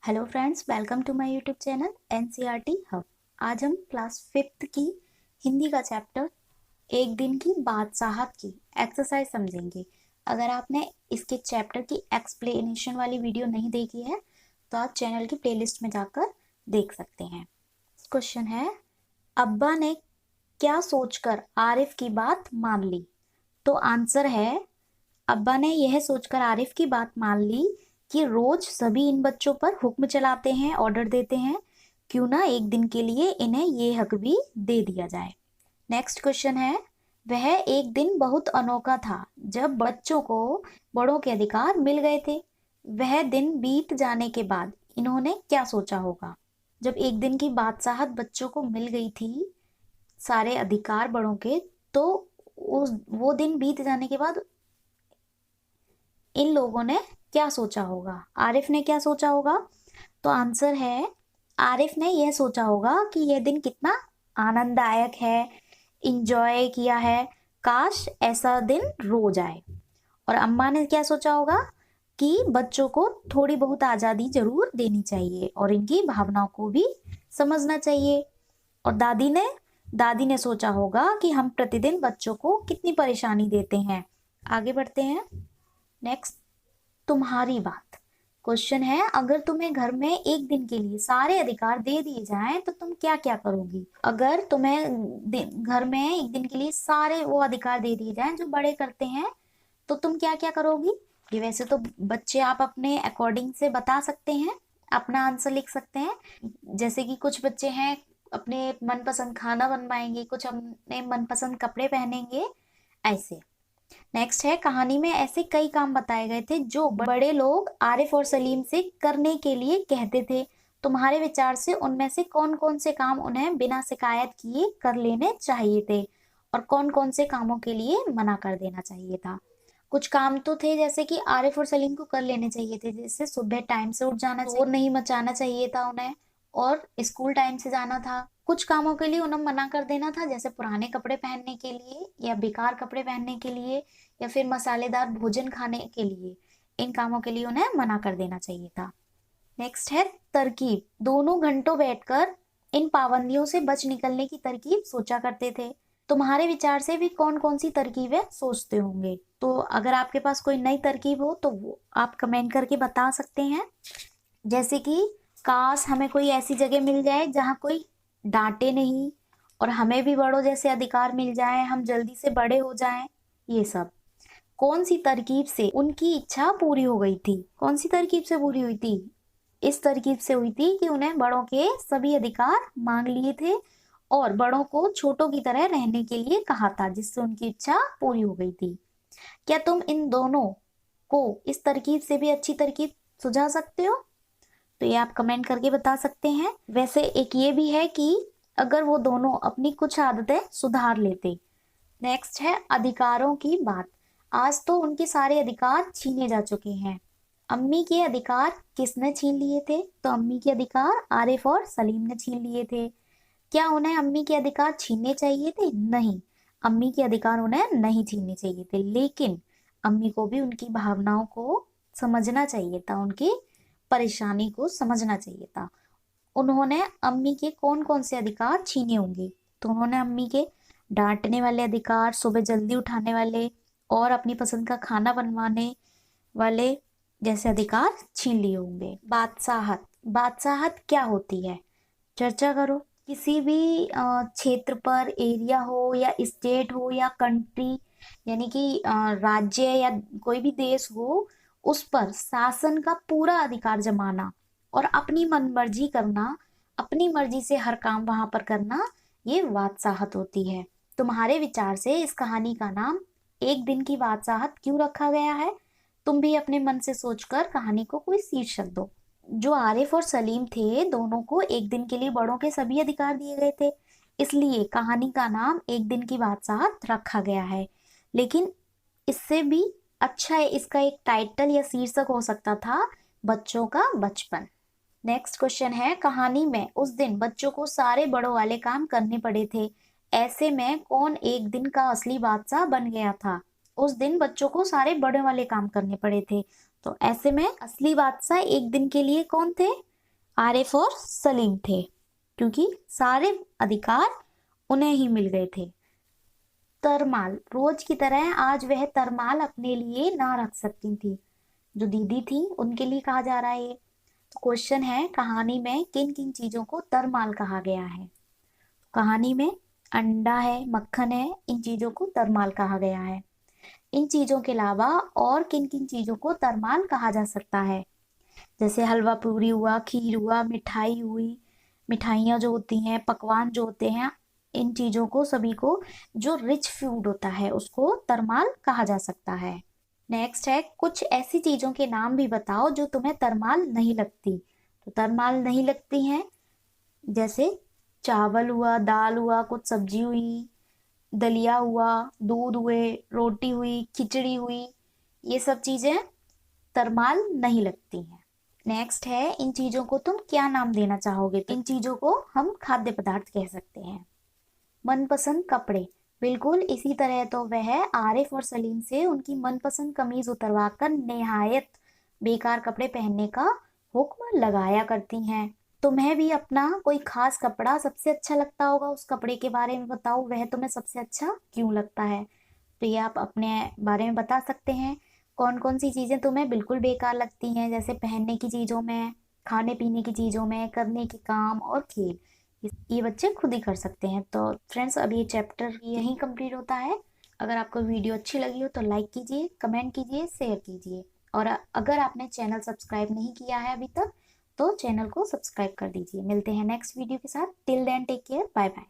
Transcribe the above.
Hello friends, welcome to my YouTube channel NCERT Hub. आज हम class 5th की हिंदी का चैप्टर एक दिन की बादशाहत की एक्सरसाइज समझेंगे। अगर आपने इसके चैप्टर की एक्सप्लेनेशन वाली वीडियो नहीं देखी है तो आप चैनल की प्लेलिस्ट में जाकर देख सकते हैं। क्वेश्चन है, अब्बा ने क्या सोचकर आरिफ की बात मान ली? तो आंसर है, अब्बा ने यह सोचकर आरिफ की बात मान ली कि रोज सभी इन बच्चों पर हुक्म चलाते हैं, ऑर्डर देते हैं, क्यों ना एक दिन के लिए इन्हें ये हक भी दे दिया जाए। नेक्स्ट क्वेश्चन है, वह एक दिन बहुत अनोखा था जब बच्चों को बड़ों के अधिकार मिल गए थे। वह दिन बीत जाने के बाद इन्होंने क्या सोचा होगा? जब एक दिन की बादशाहत बच्चों को मिल गई थी, सारे अधिकार बड़ों के, तो उस वो दिन बीत जाने के बाद इन लोगों ने क्या सोचा होगा? आरिफ ने क्या सोचा होगा? तो आंसर है, आरिफ ने यह सोचा होगा कि यह दिन कितना आनंददायक है, इंजॉय किया है, काश ऐसा दिन रोज आए। और अम्मा ने क्या सोचा होगा कि बच्चों को थोड़ी बहुत आजादी जरूर देनी चाहिए और इनकी भावनाओं को भी समझना चाहिए। और दादी ने सोचा होगा कि हम प्रतिदिन बच्चों को कितनी परेशानी देते हैं। आगे बढ़ते हैं। नेक्स्ट, तुम्हारी बात। क्वेश्चन है, अगर तुम्हें घर में एक दिन के लिए सारे अधिकार दे दिए जाएं तो तुम क्या क्या करोगी? अगर तुम्हें घर में एक दिन के लिए सारे वो अधिकार दे दिए जाएं जो बड़े करते हैं तो तुम क्या क्या करोगी? ये वैसे तो बच्चे आप अपने अकॉर्डिंग से बता सकते हैं, अपना आंसर लिख सकते हैं। जैसे कि कुछ बच्चे हैं अपने मनपसंद खाना बनवाएंगे, कुछ अपने मनपसंद कपड़े पहनेंगे, ऐसे। नेक्स्ट है, कहानी में ऐसे कई काम बताए गए थे जो बड़े लोग आरिफ और सलीम से करने के लिए कहते थे। तुम्हारे विचार से उनमें से कौन कौन से काम उन्हें बिना शिकायत किए कर लेने चाहिए थे और कौन कौन से कामों के लिए मना कर देना चाहिए था? कुछ काम तो थे जैसे कि आरिफ और सलीम को कर लेने चाहिए थे, जैसे सुबह टाइम से उठ जाना चाहिए, शोर नहीं मचाना चाहिए था उन्हें, और स्कूल टाइम से जाना था। कुछ कामों के लिए उन्हें मना कर देना था, जैसे पुराने कपड़े पहनने के लिए या बेकार कपड़े पहनने के लिए या फिर मसालेदार भोजन खाने के लिए। इन कामों के लिए उन्हें मना कर देना चाहिए था। नेक्स्ट है तरकीब। दोनों घंटों बैठकर इन पाबंदियों से बच निकलने की तरकीब सोचा करते थे। तुम्हारे विचार से भी कौन कौन सी तरकीबें सोचते होंगे? तो अगर आपके पास कोई नई तरकीब हो तो वो आप कमेंट करके बता सकते हैं। जैसे कि काश हमें कोई ऐसी जगह मिल जाए जहाँ कोई डांटे नहीं और हमें भी बड़ों जैसे अधिकार मिल जाए, हम जल्दी से बड़े हो जाएं, ये सब। कौन सी तरकीब से उनकी इच्छा पूरी हो गई थी? कौन सी तरकीब से पूरी हुई थी? इस तरकीब से हुई थी कि उन्हें बड़ों के सभी अधिकार मांग लिए थे और बड़ों को छोटों की तरह रहने के लिए कहा था, जिससे उनकी इच्छा पूरी हो गई थी। क्या तुम इन दोनों को इस तरकीब से भी अच्छी तरकीब सुझा सकते हो? तो ये आप कमेंट करके बता सकते हैं। वैसे एक ये भी है कि अगर वो दोनों अपनी कुछ आदतें सुधार लेते। नेक्स्ट है अधिकारों की बात। आज तो उनके सारे अधिकार छीने जा चुके हैं। अम्मी के अधिकार किसने छीन लिए थे? तो अम्मी के अधिकार आरिफ और सलीम ने छीन लिए थे। क्या उन्हें अम्मी के अधिकार छीनने चाहिए थे? नहीं, अम्मी के अधिकार उन्हें नहीं छीनने चाहिए थे, लेकिन अम्मी को भी उनकी भावनाओं को समझना चाहिए था, उनकी परेशानी को समझना चाहिए था। उन्होंने अम्मी के कौन कौन से अधिकार छीने होंगे? तो उन्होंने अम्मी के डांटने वाले अधिकार, सुबह जल्दी उठाने वाले और अपनी पसंद का खाना बनवाने वाले जैसे अधिकार छीन लिए होंगे। बादशाहत। बादशाहत क्या होती है? चर्चा करो। किसी भी क्षेत्र पर, एरिया हो या स्टेट हो या कंट्री, यानी कि राज्य या कोई भी देश हो, उस पर शासन का पूरा अधिकार जमाना और अपनी मनमर्जी करना, अपनी मर्जी से हर काम वहां पर करना, ये बादशाहत होती है। तुम्हारे विचार से इस कहानी का नाम एक दिन की बादशाहत क्यों रखा गया है? तुम भी अपने मन से सोचकर कहानी को कोई शीर्षक दो। जो आरिफ और सलीम थे, दोनों को एक दिन के लिए बड़ों के सभी अधिकार दिए गए थे, इसलिए कहानी का नाम एक दिन की बादशाहत रखा गया है। लेकिन इससे भी अच्छा है, इसका एक टाइटल या शीर्षक हो सकता था, बच्चों का बचपन। नेक्स्ट क्वेश्चन है, कहानी में उस दिन बच्चों को सारे बड़ों वाले काम करने पड़े थे। ऐसे में कौन एक दिन का असली बादशाह बन गया था? उस दिन बच्चों को सारे बड़े वाले काम करने पड़े थे, तो ऐसे में असली बादशाह एक दिन के लिए कौन थे? आरिफ और सलीम थे, क्योंकि सारे अधिकार उन्हें ही मिल गए थे। तरमाल, रोज की तरह आज वह तरमाल अपने लिए ना रख सकती थी, जो दीदी थी उनके लिए कहा जा रहा है ये। तो क्वेश्चन है, कहानी में किन किन चीजों को तरमाल कहा गया है। कहानी में अंडा है, मक्खन है, इन चीजों को तरमाल कहा गया है। इन चीजों के अलावा और किन किन चीजों को तरमाल कहा जा सकता है, जैसे हलवा पूरी हुआ, खीर हुआ, मिठाई हुई, मिठाइयाँ जो होती हैं, पकवान जो होते हैं, इन चीजों को सभी को, जो रिच फूड होता है उसको तरमाल कहा जा सकता है। नेक्स्ट है, कुछ ऐसी चीजों के नाम भी बताओ जो तुम्हें तरमाल नहीं लगती। तो तरमाल नहीं लगती हैं, जैसे चावल हुआ, दाल हुआ, कुछ सब्जी हुई, दलिया हुआ, दूध हुए, रोटी हुई, खिचड़ी हुई, ये सब चीजें तरमाल नहीं लगती हैं। नेक्स्ट है, इन चीजों को तुम क्या नाम देना चाहोगे। तो इन चीजों को हम खाद्य पदार्थ कह सकते हैं। मनपसंद कपड़े, बिल्कुल इसी तरह तो वह आरिफ और सलीम से उनकी मनपसंद कमीज उतरवाकर निहायत बेकार कपड़े पहनने का हुक्म लगाया करती हैं। तुम्हें भी अपना कोई खास कपड़ा सबसे अच्छा लगता होगा, उस कपड़े के बारे में बताओ, वह तुम्हें सबसे अच्छा क्यों लगता है। तो ये आप अपने बारे में बता सकते हैं। कौन कौन सी चीजें तुम्हें बिल्कुल बेकार लगती हैं, जैसे पहनने की चीजों में, खाने पीने की चीजों में, करने के काम और खेल, ये बच्चे खुद ही कर सकते हैं। तो फ्रेंड्स, अब ये चैप्टर यहीं कंप्लीट होता है। अगर आपको वीडियो अच्छी लगी हो तो लाइक कीजिए, कमेंट कीजिए, शेयर कीजिए, और अगर आपने चैनल सब्सक्राइब नहीं किया है अभी तक तो चैनल को सब्सक्राइब कर दीजिए। मिलते हैं नेक्स्ट वीडियो के साथ। Till then take care, bye bye.